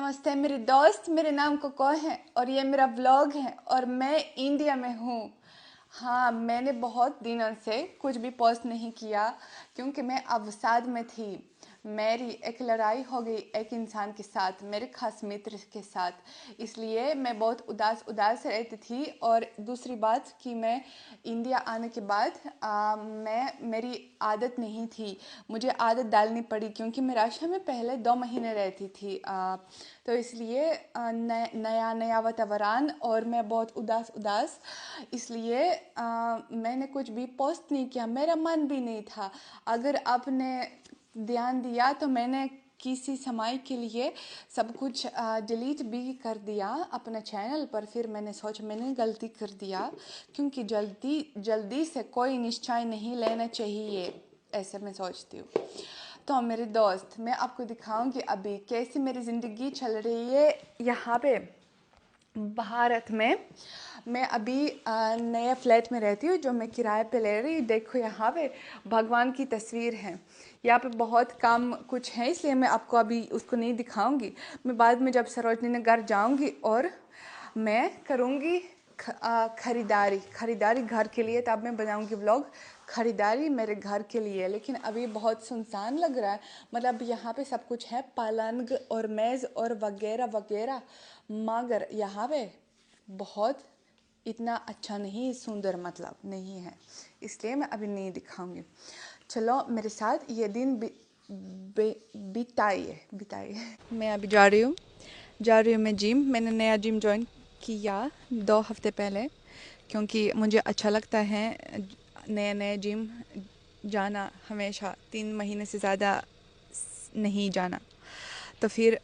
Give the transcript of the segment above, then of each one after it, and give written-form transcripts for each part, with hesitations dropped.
नमस्ते मेरे दोस्त, मेरे नाम कोको है और ये मेरा व्लॉग है और मैं इंडिया में हूँ। हाँ, मैंने बहुत दिनों से कुछ भी पोस्ट नहीं किया क्योंकि मैं अवसाद में थी। मेरी एक लड़ाई हो गई एक इंसान के साथ, मेरे खास मित्र के साथ, इसलिए मैं बहुत उदास रहती थी। और दूसरी बात कि मैं इंडिया आने के बाद मेरी आदत नहीं थी, मुझे आदत डालनी पड़ी क्योंकि मैं राशिया में पहले 2 महीने रहती थी। तो इसलिए नया नया वातावरण और मैं बहुत उदास इसलिए मैंने कुछ भी पोस्ट नहीं किया, मेरा मन भी नहीं था। अगर आपने ध्यान दिया तो मैंने किसी समय के लिए सब कुछ डिलीट भी कर दिया अपने चैनल पर। फिर मैंने सोचा मैंने गलती कर दिया क्योंकि जल्दी से कोई निश्चय नहीं लेना चाहिए, ऐसे मैं सोचती हूँ। तो मेरे दोस्त, मैं आपको दिखाऊंगी अभी कैसी मेरी ज़िंदगी चल रही है यहाँ पे भारत में। मैं अभी नए फ्लैट में रहती हूँ जो मैं किराए पे ले रही हूँ। देखो यहाँ पे भगवान की तस्वीर है। यहाँ पे बहुत काम कुछ है इसलिए मैं आपको अभी उसको नहीं दिखाऊंगी। मैं बाद में जब सरोजनी नगर जाऊंगी और मैं करूँगी खरीदारी घर के लिए, तब मैं बनाऊंगी व्लॉग खरीदारी मेरे घर के लिए। लेकिन अभी बहुत सुनसान लग रहा है, मतलब यहाँ पे सब कुछ है, पलंग और मेज़ और वगैरह वगैरह, मगर यहाँ पे बहुत इतना अच्छा नहीं, सुंदर मतलब नहीं है, इसलिए मैं अभी नहीं दिखाऊंगी। चलो मेरे साथ ये दिन बिताइए। मैं अभी जा रही हूँ मैं जिम। मैंने नया जिम ज्वाइन किया 2 हफ्ते पहले क्योंकि मुझे अच्छा लगता है नए जिम जाना। हमेशा 3 महीने से ज़्यादा नहीं जाना। तो फिर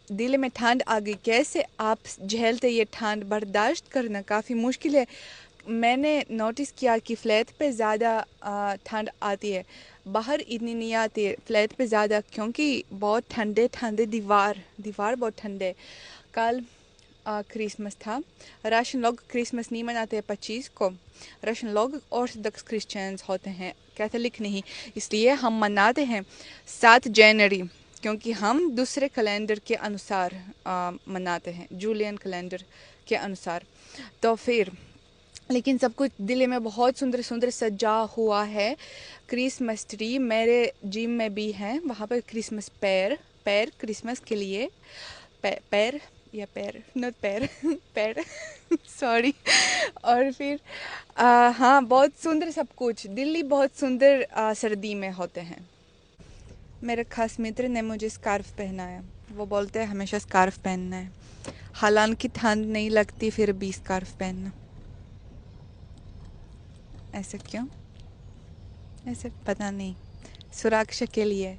दिल्ली में ठंड आ गई। कैसे आप झेलते ये ठंड? बर्दाश्त करना काफ़ी मुश्किल है। मैंने नोटिस किया कि फ्लैट पे ज़्यादा ठंड आती है, बाहर इतनी नहीं आती है, फ्लैट पे ज़्यादा, क्योंकि बहुत ठंडे दीवार बहुत ठंडे। कल क्रिसमस था। रशियन लोग क्रिसमस नहीं मनाते हैं 25 को। रशियन लोग ऑर्थोडॉक्स क्रिश्चियंस होते हैं, कैथोलिक नहीं, इसलिए हम मनाते हैं 7 जनवरी क्योंकि हम दूसरे कैलेंडर के अनुसार मनाते हैं, जूलियन कैलेंडर के अनुसार। तो फिर लेकिन सब कुछ दिल्ली में बहुत सुंदर सजा हुआ है। क्रिसमस ट्री मेरे जिम में भी है, वहाँ पर क्रिसमस पैर क्रिसमस के लिए पैर या पैर नॉट पैर पैर सॉरी। और फिर हाँ, बहुत सुंदर सब कुछ। दिल्ली बहुत सुंदर सर्दी में होते हैं। मेरे खास मित्र ने मुझे स्कार्फ पहनाया। वो बोलते हैं हमेशा स्कार्फ पहनना है, हालांकि ठंड नहीं लगती फिर भी स्कार्फ पहनना। ऐसा क्यों? ऐसे पता नहीं, सुरक्षा के लिए।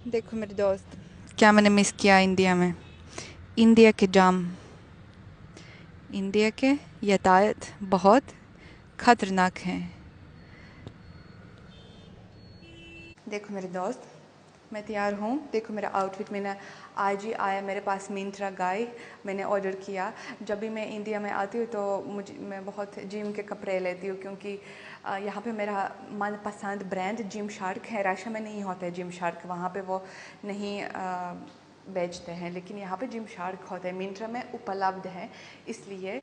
देखो मेरे दोस्त, क्या मैंने मिस किया इंडिया में। इंडिया के जाम, इंडिया के यातायात बहुत खतरनाक हैं। देखो मेरे दोस्त, मैं तैयार हूँ। देखो मेरा आउटफिट मैंने आज ही आया मेरे पास, मिंत्रा गाय मैंने ऑर्डर किया। जब भी मैं इंडिया में आती हूँ तो मैं बहुत जिम के कपड़े लेती हूँ क्योंकि यहाँ पे मेरा मनपसंद ब्रांड जिम शार्क है। रशिया में नहीं होता है जिम शार्क, वहाँ पे वो नहीं बेचते हैं, लेकिन यहाँ पे जिम शार्क होता है, मिंत्रा में उपलब्ध है। इसलिए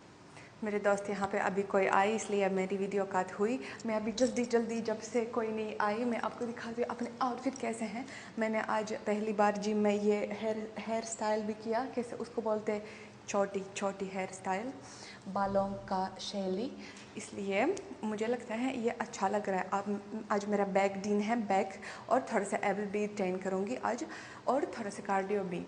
मेरे दोस्त यहाँ पे अभी कोई आई इसलिए मेरी वीडियो कट हुई। मैं अभी जल्दी जब से कोई नहीं आई मैं आपको दिखाती हूँ अपने आउटफिट कैसे हैं। मैंने आज पहली बार जिम में ये हेयर स्टाइल भी किया, कैसे उसको बोलते हैं, छोटी हेयर स्टाइल, बालों का शैली, इसलिए मुझे लगता है ये अच्छा लग रहा है। अब आज मेरा बैक दिन है, बैक और थोड़ा सा एबल भी ट्रेन करूँगी आज और थोड़ा सा कार्डियो भी।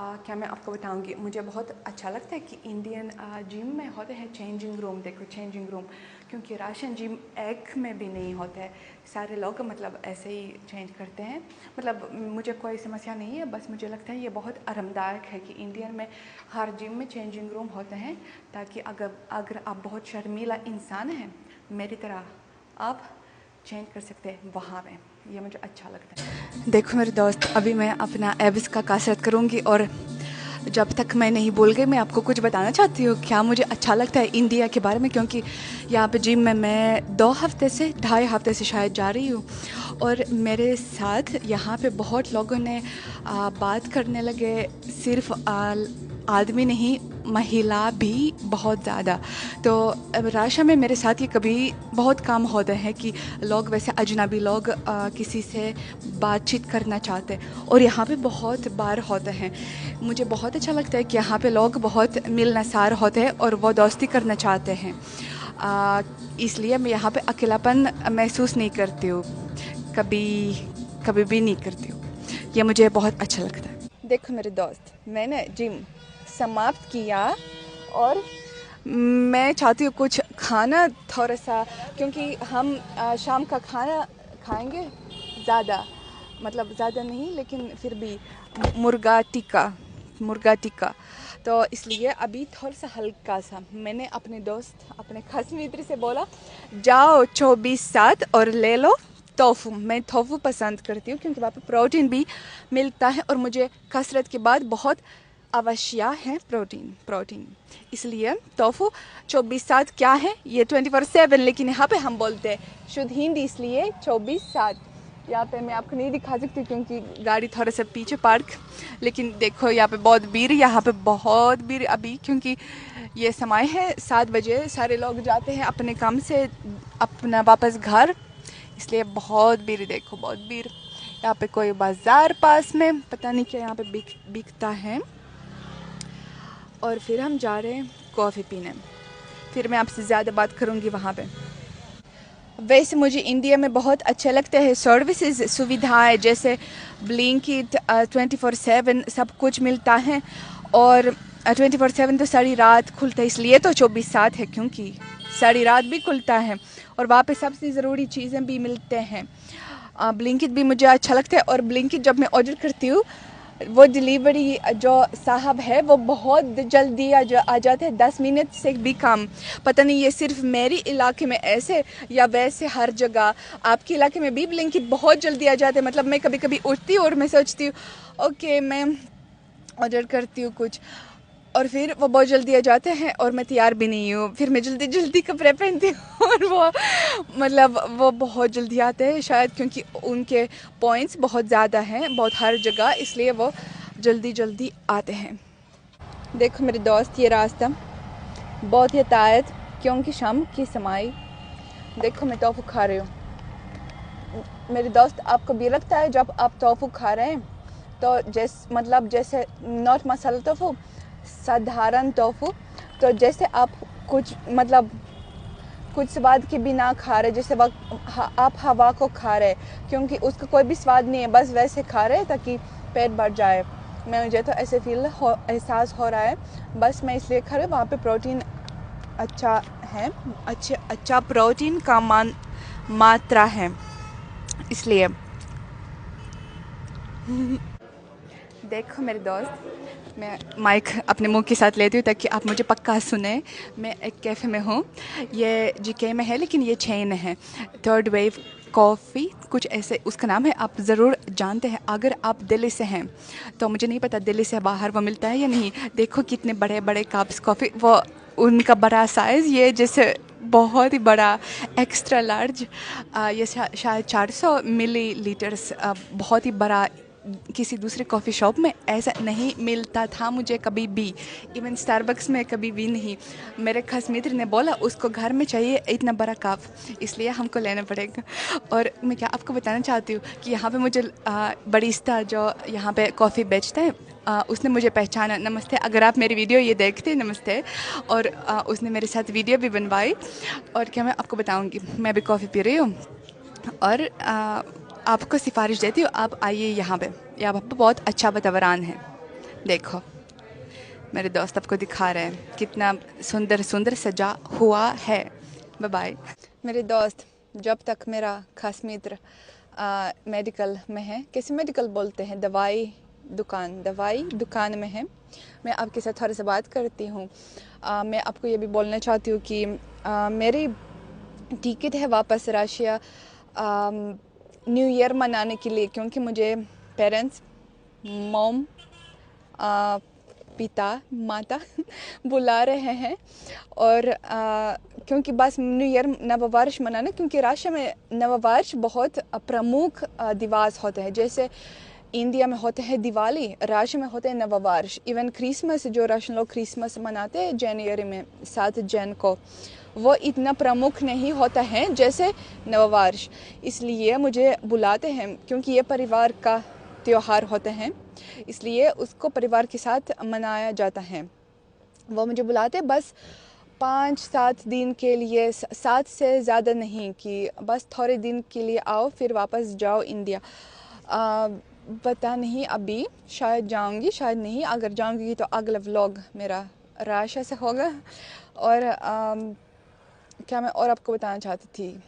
क्या मैं आपको बताऊंगी, मुझे बहुत अच्छा लगता है कि इंडियन जिम में होते हैं चेंजिंग रूम। देखो चेंजिंग रूम, क्योंकि राशियन जिम एक में भी नहीं होता है। सारे लोग मतलब ऐसे ही चेंज करते हैं, मतलब मुझे कोई समस्या नहीं है, बस मुझे लगता है ये बहुत आरामदायक है कि इंडियन में हर जिम में चेंजिंग रूम होते हैं, ताकि अगर आप बहुत शर्मीला इंसान हैं मेरी तरह, आप चेंज कर सकते हैं वहाँ में। ये मुझे अच्छा लगता है। देखो मेरे दोस्त, अभी मैं अपना एब्स का कसरत करूँगी और जब तक मैं नहीं बोल गई मैं आपको कुछ बताना चाहती हूँ क्या मुझे अच्छा लगता है इंडिया के बारे में, क्योंकि यहाँ पे जिम में मैं 2 हफ्ते से 2.5 हफ्ते से शायद जा रही हूँ और मेरे साथ यहाँ पे बहुत लोगों ने बात करने लगे, सिर्फ आदमी नहीं महिला भी बहुत ज़्यादा। तो राशा में मेरे साथ ये कभी बहुत कम होते हैं कि लोग वैसे अजनबी लोग किसी से बातचीत करना चाहते हैं, और यहाँ पे बहुत बार होते हैं। मुझे बहुत अच्छा लगता है कि यहाँ पे लोग बहुत मिलनसार होते हैं और वो दोस्ती करना चाहते हैं, इसलिए मैं यहाँ पे अकेलापन महसूस नहीं करती हूँ, कभी कभी भी नहीं करती हूँ। ये मुझे बहुत अच्छा लगता है। देखो मेरे दोस्त, मैंने जिम समाप्त किया और मैं चाहती हूँ कुछ खाना थोड़ा सा, क्योंकि हम शाम का खाना खाएंगे ज़्यादा, मतलब ज़्यादा नहीं लेकिन फिर भी मुर्गा टिक्का। तो इसलिए अभी थोड़ा सा हल्का सा मैंने अपने दोस्त अपने खास मित्र से बोला जाओ 24/7 और ले लो टोफू। मैं टोफू पसंद करती हूँ क्योंकि वहाँ पे प्रोटीन भी मिलता है और मुझे कसरत के बाद बहुत आवश्यक है प्रोटीन। इसलिए टोफू 24/7 क्या है, ये 24/7, लेकिन यहाँ पे हम बोलते हैं शुद्ध हिंदी, इसलिए 24/7। यहाँ पे मैं आपको नहीं दिखा सकती क्योंकि गाड़ी थोड़ा सा पीछे पार्क, लेकिन देखो यहाँ पे बहुत भीड़, यहाँ पे बहुत भीड़ अभी, क्योंकि ये समय है 7 बजे, सारे लोग जाते हैं अपने काम से अपना वापस घर, इसलिए बहुत भीड़। देखो बहुत भीड़। यहाँ पे कोई बाज़ार पास में, पता नहीं क्या यहाँ पे बिकता है। और फिर हम जा रहे हैं कॉफ़ी पीने, फिर मैं आपसे ज़्यादा बात करूँगी वहाँ पे। वैसे मुझे इंडिया में बहुत अच्छा लगता है सर्विसेज, सुविधाएं, जैसे ब्लिंकिट 24/7 सब कुछ मिलता है, और 24/7 तो सारी रात खुलता है, इसलिए तो 24/7 है क्योंकि सारी रात भी खुलता है और वहाँ पे सबसे ज़रूरी चीज़ें भी मिलते हैं। ब्लिंकिट भी मुझे अच्छा लगता है, और ब्लिंकिट जब मैं ऑर्डर करती हूँ वो डिलीवरी जो साहब है वो बहुत जल्दी आ जाते हैं, 10 मिनट से भी कम। पता नहीं ये सिर्फ मेरी इलाके में ऐसे या वैसे हर जगह आपके इलाके में भी ब्लिंकिट बहुत जल्दी आ जाते हैं। मतलब मैं कभी कभी उठती हूँ और मैं सोचती हूँ ओके मैं ऑर्डर करती हूँ कुछ, और फिर वो बहुत जल्दी आ जाते हैं और मैं तैयार भी नहीं हूँ, फिर मैं जल्दी जल्दी कपड़े पहनती हूँ और वो बहुत जल्दी आते हैं, शायद क्योंकि उनके पॉइंट्स बहुत ज़्यादा हैं, बहुत हर जगह, इसलिए वो जल्दी जल्दी आते हैं। देखो मेरे दोस्त, ये रास्ता बहुत ही तायत, क्योंकि शाम की समय। देखो मैं टोफू खा रही हूँ। मेरे दोस्त, आपको भी लगता है जब आप टोफू खा रहे हैं तो जैसे नॉट मसाला टोफू, साधारण टोफू, तो जैसे आप कुछ स्वाद के बिना खा रहे, जैसे आप हवा को खा रहे, क्योंकि उसका कोई भी स्वाद नहीं है, बस वैसे खा रहे ताकि पेट भर जाए। मुझे तो ऐसे एहसास हो रहा है, बस मैं इसलिए खा रही हूँ। वहाँ पे प्रोटीन अच्छा है, अच्छा प्रोटीन का मात्रा है, इसलिए। देखो मेरे दोस्त, मैं माइक अपने मुंह के साथ लेती हूँ ताकि आप मुझे पक्का सुने। मैं एक कैफ़े में हूँ, ये जीके में है लेकिन ये चेन है, थर्ड वेव कॉफ़ी कुछ ऐसे उसका नाम है, आप ज़रूर जानते हैं। अगर आप दिल्ली से हैं तो मुझे नहीं पता दिल्ली से बाहर वो मिलता है या नहीं। देखो कितने बड़े बड़े कप्स कॉफ़ी, वो उनका बड़ा साइज़, ये जैसे बहुत ही बड़ा एक्स्ट्रा लार्ज, ये शायद 400 मिलीलीटर्स, बहुत ही बड़ा। किसी दूसरे कॉफ़ी शॉप में ऐसा नहीं मिलता था मुझे कभी भी, इवन स्टारबक्स में कभी भी नहीं। मेरे खास मित्र ने बोला उसको घर में चाहिए इतना बड़ा कप, इसलिए हमको लेना पड़ेगा। और मैं क्या आपको बताना चाहती हूँ कि यहाँ पे मुझे बरिस्ता जो यहाँ पे कॉफ़ी बेचता है, उसने मुझे पहचाना। नमस्ते, अगर आप मेरी वीडियो ये देखते, नमस्ते। और उसने मेरे साथ वीडियो भी बनवाई, और क्या मैं आपको बताऊँगी, मैं भी कॉफ़ी पी रही हूँ और आपको सिफारिश देती हूँ, आप आइए यहाँ पे बहुत अच्छा वातावरण है। देखो मेरे दोस्त आपको दिखा रहे हैं कितना सुंदर सुंदर सजा हुआ है। Bye bye. मेरे दोस्त, जब तक मेरा खास मित्र मेडिकल में है, कैसे मेडिकल बोलते हैं, दवाई दुकान में है, मैं आपके साथ थोड़ा सा बात करती हूँ। मैं आपको ये भी बोलना चाहती हूँ कि मेरी टिकट है वापस रशिया न्यू ईयर मनाने के लिए, क्योंकि मुझे पेरेंट्स, मॉम, पिता माता बुला रहे हैं। और क्योंकि बस न्यू ईयर नववर्ष मनाना, क्योंकि राष्ट्र में नववर्ष बहुत प्रमुख दिवस होते हैं। जैसे इंडिया में होते हैं दिवाली, राष्ट्र में होते हैं नववर्ष। इवन क्रिसमस, जो राष्ट्र लोग क्रिसमस मनाते हैं जनवरी में 7 जन को, वो इतना प्रमुख नहीं होता है जैसे नववर्ष। इसलिए मुझे बुलाते हैं क्योंकि ये परिवार का त्यौहार होते हैं, इसलिए उसको परिवार के साथ मनाया जाता है। वो मुझे बुलाते बस 5-7 दिन के लिए, 7 से ज़्यादा नहीं, कि बस थोड़े दिन के लिए आओ फिर वापस जाओ इंडिया। पता नहीं, अभी शायद जाऊंगी, शायद नहीं। अगर जाऊंगी तो अगला व्लॉग मेरा राशा से होगा। और क्या मैं और आपको बताना चाहती थी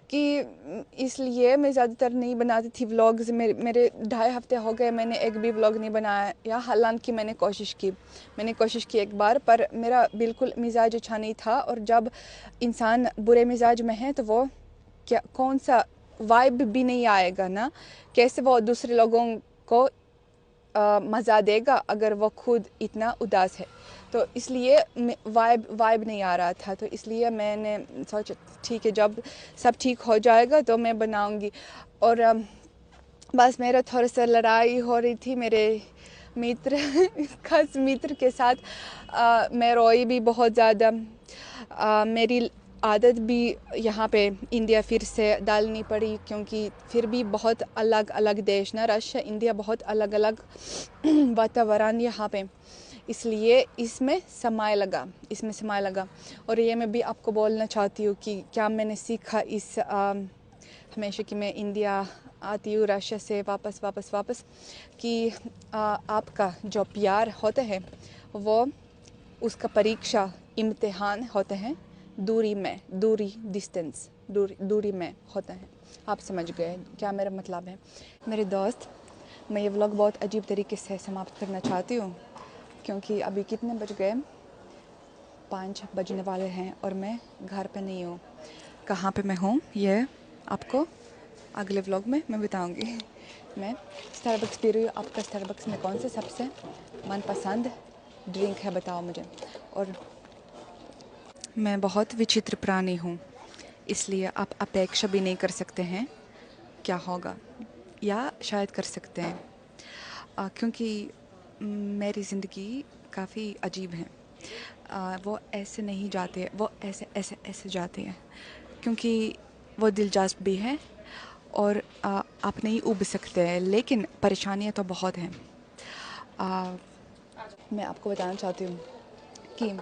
कि इसलिए मैं ज़्यादातर नहीं बनाती थी व्लॉग्स। मेरे 2.5 हफ्ते हो गए मैंने एक भी व्लॉग नहीं बनाया। हालांकि मैंने कोशिश की एक बार, पर मेरा बिल्कुल मिजाज अच्छा नहीं था। और जब इंसान बुरे मिजाज में है तो वो क्या कौन सा वाइब भी नहीं आएगा ना, कैसे वो दूसरे लोगों को मज़ा देगा अगर वो खुद इतना उदास है। तो इसलिए वाइब नहीं आ रहा था। तो इसलिए मैंने सोचा ठीक है, जब सब ठीक हो जाएगा तो मैं बनाऊंगी। और बस मेरा थोड़ा सा लड़ाई हो रही थी मेरे मित्र खास मित्र के साथ। मैं रोई भी बहुत ज़्यादा। मेरी आदत भी यहाँ पे इंडिया फिर से डालनी पड़ी, क्योंकि फिर भी बहुत अलग अलग देश ना, रशिया इंडिया बहुत अलग अलग वातावरण यहाँ पे, इसलिए इसमें समय लगा। और ये मैं भी आपको बोलना चाहती हूँ कि क्या मैंने सीखा इस हमेशा कि मैं इंडिया आती हूँ रशिया से वापस, कि आपका जो प्यार होता है वो उसका परीक्षा इम्तिहान होते हैं दूरी में होता है। आप समझ गए क्या मेरा मतलब है। मेरे दोस्त, मैं ये व्लॉग बहुत अजीब तरीके से समाप्त करना चाहती हूँ, क्योंकि अभी कितने बज गए, 5 बजने वाले हैं और मैं घर पे नहीं हूँ। कहाँ पे मैं हूँ ये आपको अगले व्लॉग में मैं बताऊँगी। मैं स्टारबक्स पी रही हूँ। आपका स्टारबक्स में कौन से सबसे मनपसंद ड्रिंक है बताओ मुझे। और मैं बहुत विचित्र प्राणी हूँ, इसलिए आप अपेक्षा भी नहीं कर सकते हैं क्या होगा, या शायद कर सकते हैं, क्योंकि मेरी ज़िंदगी काफ़ी अजीब है। वो ऐसे नहीं जाते, वो ऐसे जाते हैं, क्योंकि वो दिलचस्प भी है। और आप नहीं उब सकते हैं, लेकिन परेशानियाँ तो बहुत हैं। मैं आपको बताना चाहती हूँ कि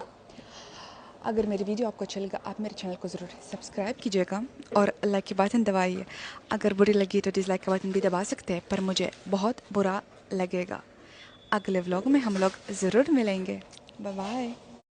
अगर मेरी वीडियो आपको अच्छा लगा, आप मेरे चैनल को ज़रूर सब्सक्राइब कीजिएगा और लाइक की बटन दबाइए। अगर बुरी लगी तो डिसलाइक का बटन भी दबा सकते हैं, पर मुझे बहुत बुरा लगेगा। अगले व्लॉग में हम लोग ज़रूर मिलेंगे। Bye bye.